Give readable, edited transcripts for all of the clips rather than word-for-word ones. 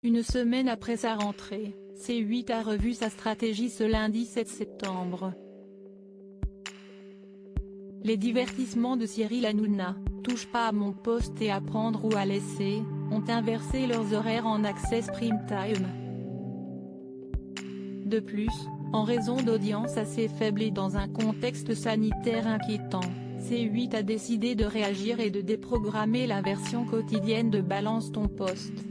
Une semaine après sa rentrée, C8 a revu sa stratégie ce lundi 7 septembre. Les divertissements de Cyril Hanouna, Touche pas à mon poste et Apprendre ou à laisser, ont inversé leurs horaires en access prime time. De plus, en raison d'audiences assez faibles et dans un contexte sanitaire inquiétant, C8 a décidé de réagir et de déprogrammer la version quotidienne de Balance ton poste.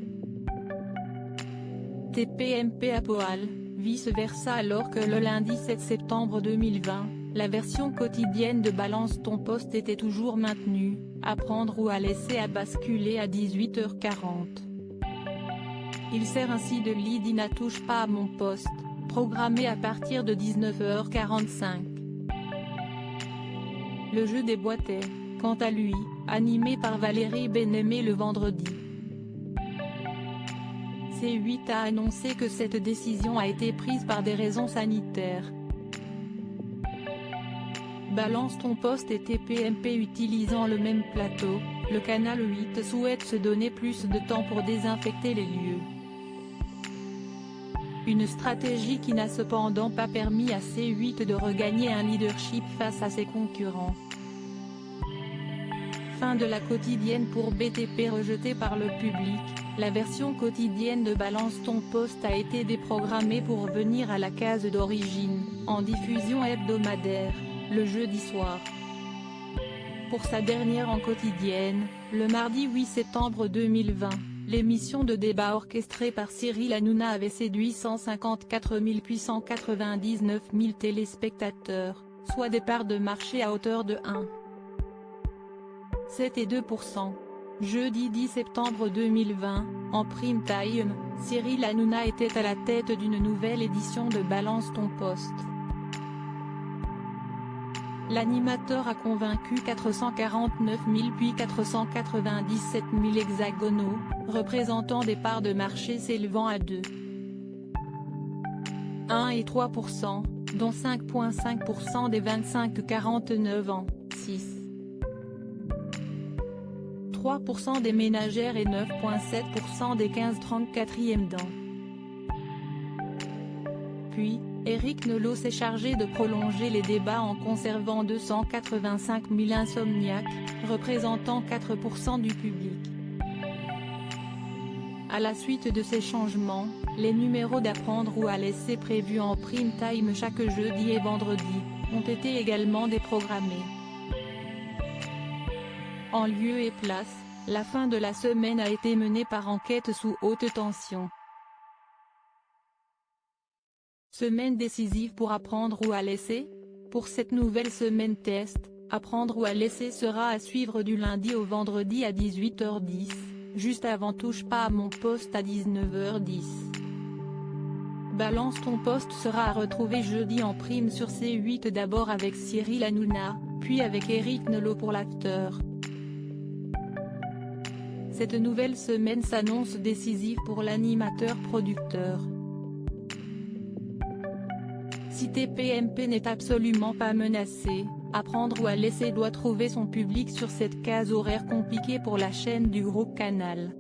TPMP à Poal, vice-versa. Alors que le lundi 7 septembre 2020, la version quotidienne de Balance ton poste était toujours maintenue, Apprendre ou à laisser a basculé à 18h40. Il sert ainsi de lead-in à Touche pas à mon poste, programmé à partir de 19h45. Le jeu déboîtait, quant à lui, animé par Valérie Benhamé le vendredi. C8 a annoncé que cette décision a été prise par des raisons sanitaires. Balance ton poste et TPMP utilisant le même plateau, le canal 8 souhaite se donner plus de temps pour désinfecter les lieux. Une stratégie qui n'a cependant pas permis à C8 de regagner un leadership face à ses concurrents. Fin de la quotidienne pour BTP rejetée par le public, la version quotidienne de Balance ton poste a été déprogrammée pour revenir à la case d'origine, en diffusion hebdomadaire, le jeudi soir. Pour sa dernière en quotidienne, le mardi 8 septembre 2020, l'émission de débat orchestrée par Cyril Hanouna avait séduit 154 899 000 téléspectateurs, soit des parts de marché à hauteur de 1,7% Jeudi 10 septembre 2020, en prime time, Cyril Hanouna était à la tête d'une nouvelle édition de Balance ton poste. L'animateur a convaincu 449 000 puis 497 000 hexagonaux, représentant des parts de marché s'élevant à 2,1 et 3%, dont 5,5% des 25-49 ans, 6,3% des ménagères et 9,7% des 15-34e ans. Puis, Éric Nolot s'est chargé de prolonger les débats en conservant 285 000 insomniaques, représentant 4% du public. À la suite de ces changements, les numéros d'Apprendre ou à laisser prévus en prime time chaque jeudi et vendredi, ont été également déprogrammés. En lieu et place, la fin de la semaine a été menée par enquête sous haute tension. Semaine décisive pour Apprendre ou à laisser? Pour cette nouvelle semaine test, Apprendre ou à laisser sera à suivre du lundi au vendredi à 18h10, juste avant Touche pas à mon poste à 19h10. Balance ton poste sera à retrouver jeudi en prime sur C8 d'abord avec Cyril Hanouna, puis avec Éric Nolot pour l'after. Cette nouvelle semaine s'annonce décisive pour l'animateur-producteur. Si TPMP n'est absolument pas menacé, Apprendre ou à laisser doit trouver son public sur cette case horaire compliquée pour la chaîne du groupe Canal.